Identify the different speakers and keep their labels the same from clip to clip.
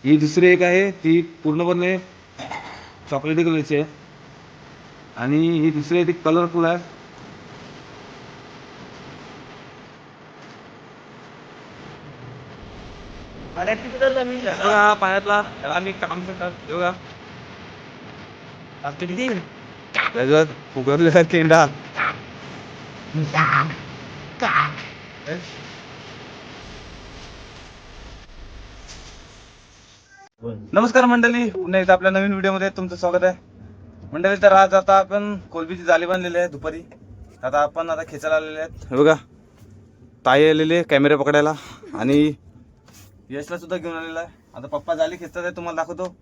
Speaker 1: ही दुसरी एक आहे ती पूर्णपणे चॉकलेटी कलरची आहे आणि ही दुसरी आहे ती कलरफुल आहे. बघा पाण्यातला आम्ही काम करतात बघा त्याच्यात उगवलेला केंडा. नमस्कार मंडळी, पुन्हा एकदा आपल्या नवीन व्हिडिओमध्ये तुमचं स्वागत आहे. मंडळी तर आज आता आपण कोलबीची जाळी बांधलेली आहे दुपारी. आता आपण आता खेचायला आलेले आहेत. हे बघा ताई आलेले कॅमेरा पकडायला आणि यशला सुद्धा घेऊन आलेला आहे. आता पप्पा जाळी खेचतात आहे, तुम्हाला दाखवतो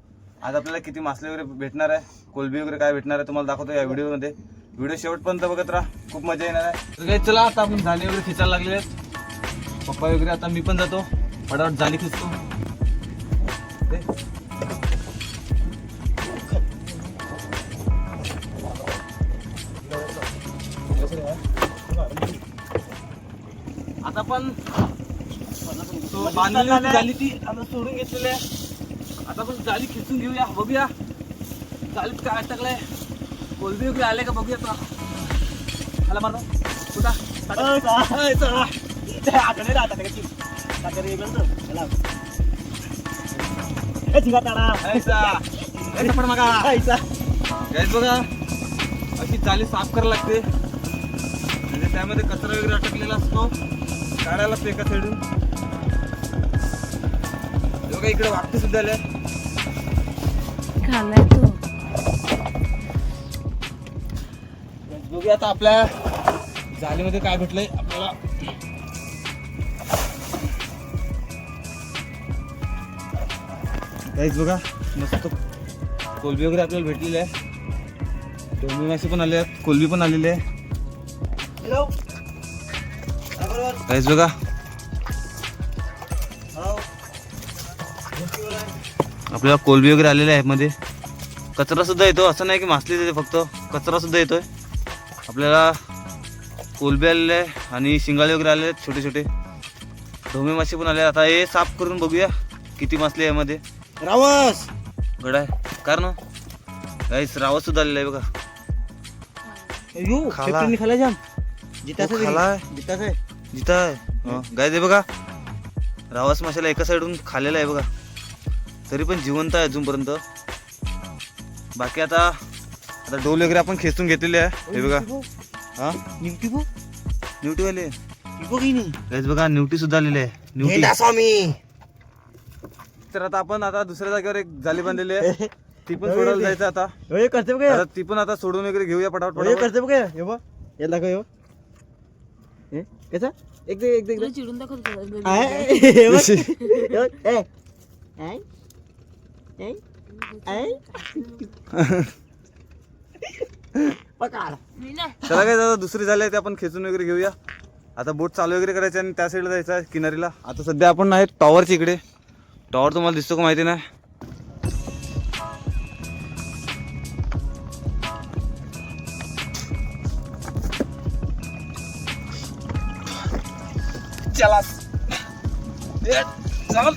Speaker 1: आज आपल्याला किती मासले वगैरे भेटणार आहे, कोलबी वगैरे काय भेटणार आहे तुम्हाला दाखवतो या व्हिडिओमध्ये. व्हिडिओ शेवटपर्यंत बघत राहा, खूप मजा येणार आहे. तर काही चला आता आपण जाळी वगैरे खेचायला लागलेले आहेत पप्पा वगैरे. आता मी पण जातो फटाफट जाळी खेचतो. आता पण जाळी ती आता सोडून घेतलेली आहे. आता पण जाळी खेचून घेऊया, बघूया जाळीत काय टाकलंय, कोलबी वगैरे आले का बघूया. आता आला मारतो कुठं बघा अशी जाळी साफ करायला लागते म्हणजे त्यामध्ये कचरा वगैरे अटकलेला असतो, काढायला लागतो एका साईडून. बघा इकडे वागते सुद्धा आले. बघूया आता आपल्या जाळीमध्ये काय भेटलंय आपल्याला. काहीच बघा मस्त कोलबी वगैरे आपल्याला भेटलेली आहे. डोंबी मासे पण आले आहेत, कोलबी पण आलेली आहे. काहीच बघा आपल्याला कोलबी वगैरे आलेले आहे. मध्ये कचरा सुद्धा येतो, असं नाही की मासली येते, फक्त कचरा सुद्धा येतोय. आपल्याला कोलबी आलेले आहे आणि शिंगाळे वगैरे आलेले आहेत छोटे छोटे. ढोमे मासे पण आले. आता हे साफ करून बघूया किती मासले यामध्ये. रावस गड आहे कारण काहीच रावस सुद्धा आलेला आहे बघा. खाला जाम जिता आहे गाय बघा. रावस माशाला एका साईडून खाल्लेला आहे बघा, तरी पण जिवंत आहे अजूनपर्यंत. बाकी आता आता डोल वगैरे आपण खेचून घेतलेले आहे. हे बघा हा न्यूटी वाले गाईज बघा, न्यूटी सुद्धा आलेले आहे. न्यूटी तर आता आपण आता दुसऱ्या जागेवर एक जाळी बांधलेली आहे, ती पण सोडायला जायचं आता. आता ती पण आता सोडून वगैरे घेऊया पटापट.
Speaker 2: चिडून
Speaker 1: चला काय आता दुसरी झाली आहे ते आपण खेचून वगैरे घेऊया. आता बोट चालू वगैरे करायची आणि त्या साईडला जायचं आहे किनारीला. आता सध्या आपण आहे टॉवरच्या इकडे. टॉवर तुम्हाला दिसतो का माहिती नाही. चला चल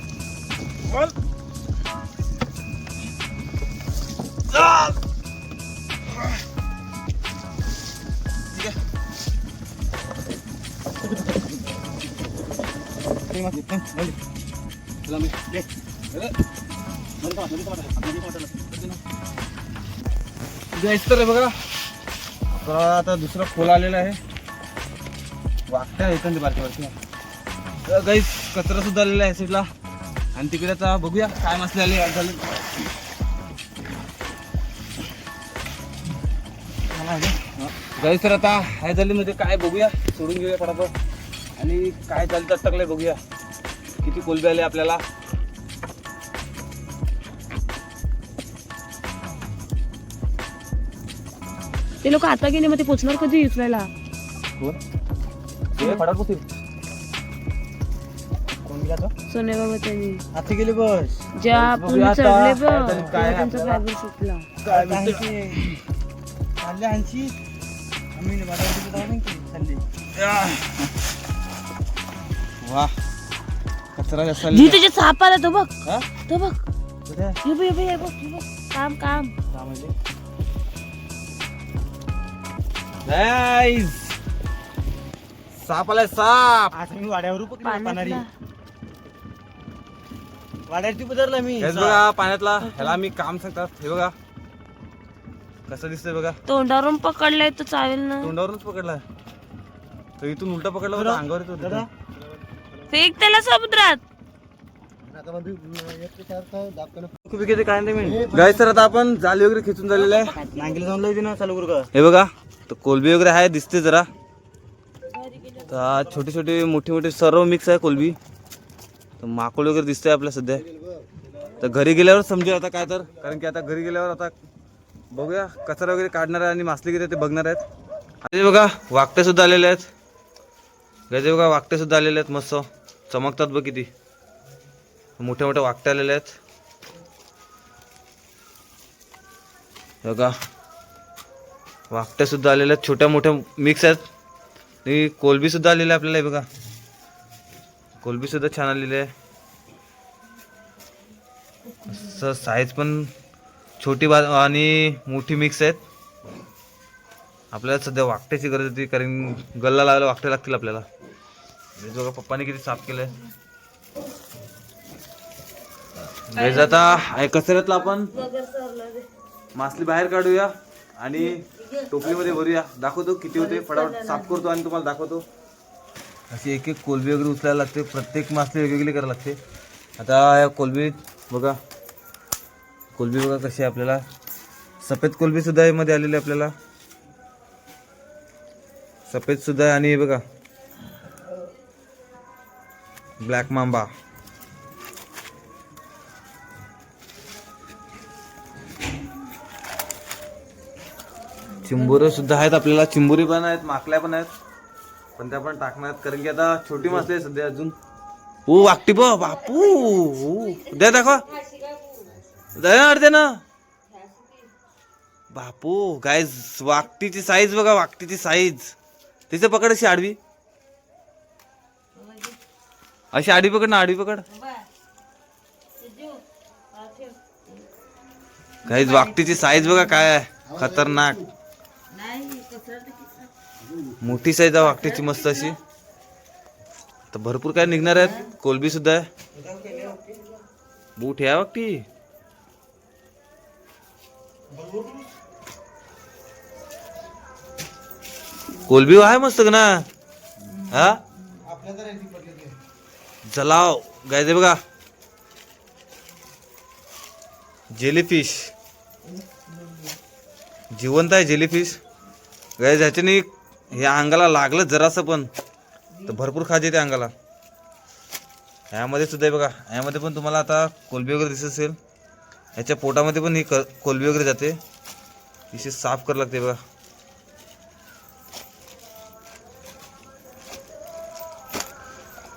Speaker 1: तर बघा आपला आता दुसरा खोल आलेला आहे. वागत्या येतात ते बारकी बारकी गाईस. कचरा सुद्धा आलेला आहे साईडला आणि तिकडे आता बघूया काय मासले आले झाले. गाईस तर आता ह्या जाळीमध्ये काय बघूया, सोडून घेऊया फटाफट आणि काय जाळीत अटकलंय बघूया, किती कोलबी आले आपल्याला.
Speaker 2: ते लोक आता गेले, मग ते पोचणार कधी उचलायला? सोने बाबा त्यांनी
Speaker 1: आता गेले बस
Speaker 2: ज्या आपण चढले बघ त्यांचा फायबर सुटला.
Speaker 1: वा कचरा जास्त
Speaker 2: जी तुझे साप आला तो बघ, तो बघ. हे बघ, हे बघ, हे बघ, हे बघ. काम काम
Speaker 1: साप आलाय साप.
Speaker 3: आज मी वाड्यावर पानारी
Speaker 2: पाण्यातला.
Speaker 3: वाड्यावरती उतरला मी
Speaker 1: हेच बघा पाण्यातला, ह्याला मी काम सांगतात. हे बघा कसं दिसतंय बघा.
Speaker 2: तोंडावरून पकडलाय तो चालेल ना.
Speaker 1: तोंडावरूनच पकडलाय तो, इथून उलटा पकडला होता, अंगावर येतो
Speaker 3: दादा
Speaker 2: फेक त्याला समुद्रात.
Speaker 1: गाय सर आता आपण जाळी वगैरे खेचून झालेलं आहे.
Speaker 3: नांगीला जाऊन लावते ना चालू करू का?
Speaker 1: हे बघा तो कोलबी वगैरे आहे, दिसते जरा. तर छोटे छोटे मोठे मोठे सर्व मिक्स आहे कोलबी. तर माकोळ वगैरे दिसतंय आपल्या सध्या. तर घरी गेल्यावर समजेल आता काय, तर कारण की आता घरी गेल्यावर आता बघूया कचरा वगैरे काढणार आहे आणि मासली किती ते बघणार आहेत. आणि बघा वाकटे सुद्धा आलेले आहेत. गजे बघा वाकटे सुद्धा आलेले आहेत, मस्त चमकतात बघ किती. मोठे मोठे वाकटे आलेले आहेत बघा. वाकटे सुद्धा आलेले आहेत, छोट्या मोठ्या मिक्स आहेत. आणि कोलबी सुद्धा आलेली आहे आपल्याला. हे बघा कोलबी सुद्धा छान आलेली आहे. साईज पण छोटी आणि मोठी मिक्स आहेत. आपल्याला सध्या वाकट्याची गरज होती, कारण गल्ला लावायला वाकटे लागतील आपल्याला. बघा पप्पाने किती साफ केलंय. आता कचऱ्यातला आपण मासली बाहेर काढूया आणि टोपलीमध्ये भरूया. दाखवतो किती होते, फटाफट साफ करतो आणि तुम्हाला दाखवतो. अशी एक एक कोलबी वगैरे उचलायला लागते, प्रत्येक मासली वेगवेगळी करायला लागते. आता या कोलबी बघा, कोलबी बघा कशी आहे. आपल्याला सफेद कोलबी सुद्धा मध्ये आलेली आपल्याला, सफेद सुद्धा आहे. आणि बघा ब्लॅक मांबा. चिंबोरे सुद्धा आहेत आपल्याला, चिंबोरी पण आहेत, माकल्या पण आहेत, पण त्या पण टाकणार आहेत कारण की आता छोटी मासली आहे सध्या अजून. ओ वाकटी बापू, द्या दाखवा, द्या ना बापू. गाईज वाकटीची साईज बघा, वाकटीची साईज. तिचं पकड अशी आडवी, अशी आडवी पकड ना, आडवी पकड. गाईज वाकटीची साईज बघा काय आहे, खतरनाक मोठी साईज आहे वाकटीची, मस्त अशी. तर भरपूर काय निघणार आहेत. कोलबी सुद्धा आहे, बूट आहे वाकटी. कोलबी आहे मस्त ना. हा जलाव गायचे बघा, जेलीफिश जिवंत आहे जेलीफिश. गाय ह्याच्याने हे अंगाला लागलं जरासं पण तर भरपूर खाज येते अंगाला. ह्यामध्ये सुद्धा बघा, ह्यामध्ये पण तुम्हाला आता कोलबी वगैरे दिसत असेल. ह्याच्या पोटामध्ये पण ही कोलबी वगैरे जाते, तिशी साफ करावं लागते बघा.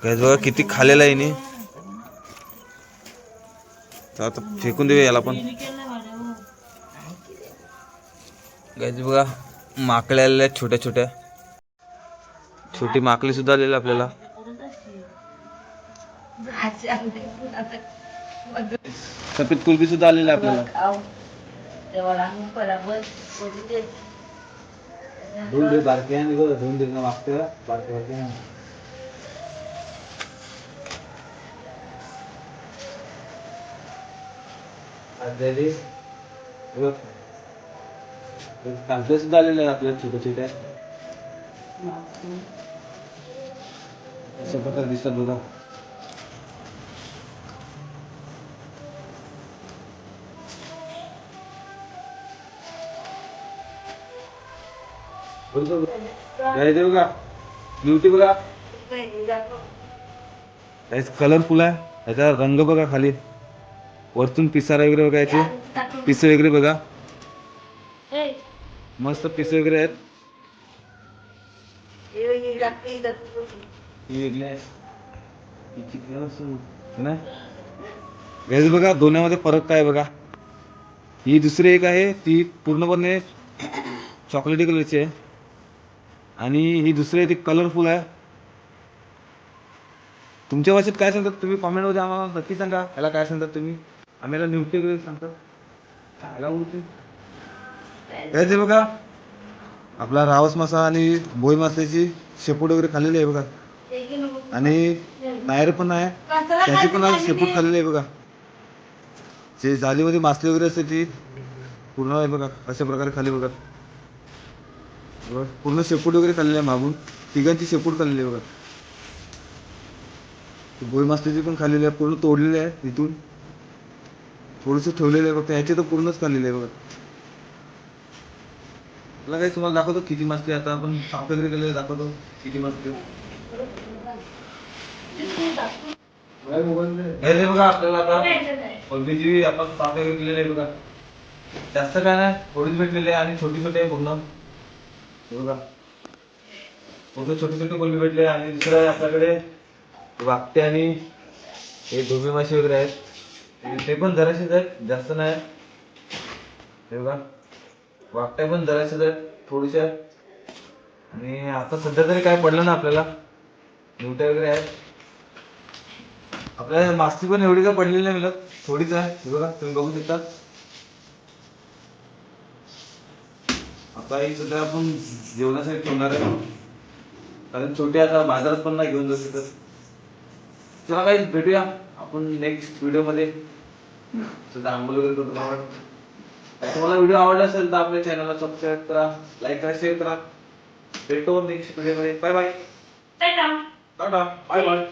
Speaker 1: गाईज बघा किती खालेला आहे हिने. तर आता फेकून देऊया याला पण. गाईज बघा माकड्या आलेल्या आहेत, छोट्या छोट्या छोटी माकली सुद्धा आलेली आपल्याला. सफेद कुलबी सुद्धा आलेला आपल्याला. धुवून दे बारक्या, धुवून दे ना मागच्या बारक्या बारक्या. कांदे सुद्धा आलेले आहेत आपल्याला छोट्या छोट्या. अशा प्रकारे दिसतात बघा. बघा ब्युटी बघा, कलरफुल आहे. याचा रंग बघा, खाली वरतून पिसारा वगैरे बघायचे, पिस वगैरे बघा, मस्त पिस वगैरे आहेत. गैस बघा दोन्हीमध्ये फरक काय बघा. ही दुसरी एक आहे, ती पूर्णपणे चॉकलेटी कलरची आहे, आणि ही दुसरी आहे ती कलरफुल आहे. तुमच्या भाषेत काय सांगतात तुम्ही कॉमेंटमध्ये आम्हाला नक्की सांगा, याला काय सांगतात तुम्ही. आम्हाला निवते वगैरे सांगतात खायला उरते काय ते बघा आपला रावस मासा आणि भोई माशाची शेपूट वगैरे खाल्लेली आहे बघा आणि नायर पण आहे त्याची पण आज शेपूट खाल्लेली आहे बघा जे जालीमध्ये मासली वगैरे असते ती पूर्ण आहे बघा अशा प्रकारे खाली बघा बघा, पूर्ण शेपूट वगैरे खाल्लेली आहे मागून तिघांची शेपूट खाल्लेली आहे बघा भोई मासल्याची पण खाल्लेली आहे पूर्ण तोडलेली आहे इथून थोडंसं ठेवलेलं आहे फक्त ह्याची तर पूर्णच खाल्लेली आहे बघा मला काही तुम्हाला दाखवतो किती मासली आता आपण साफ वगैरे केलेलं दाखवतो किती मासली हे बघा आपल्याला आता कोलबीची आपण साफ वगैरे केलेली आहे बघा जास्त काय नाही थोडीच भेटलेली आहे आणि छोटी छोटी आहे पूर्ण हे बघा पूर्ण छोटे छोटे कोलबी भेटले आणि दुसरं आहे आपल्याकडे वाकटे आणि हे धोबी मासे वगैरे आहेत ते पण जराशेच आहेत जास्त नाही हे बघा वाकट्या पण जराशेच आहेत थोडीशा आणि आता सध्या तरी काय पडलं ना आपल्याला निवट्या वगैरे आहेत आपल्याला मासली पण एवढी काय पडलेली नाही मिळत थोडीच आहे हे बघा तुम्ही बघू शकता आता ही सध्या आपण जेवणासाठी ठेवणार आहे कारण छोटे आता बाजारात पण नाही घेऊन जाऊ शकत चला काही भेटूया आपण नेक्स्ट व्हिडिओ मध्ये सध्या आंघोळ वगैरे करतो तुम्हाला व्हिडिओ आवडला असेल तर आपल्या चॅनलला सबस्क्राईब करा लाईक करा शेअर करा भेटतो नेक्स्ट व्हिडिओ मध्ये bye bye tata bye bye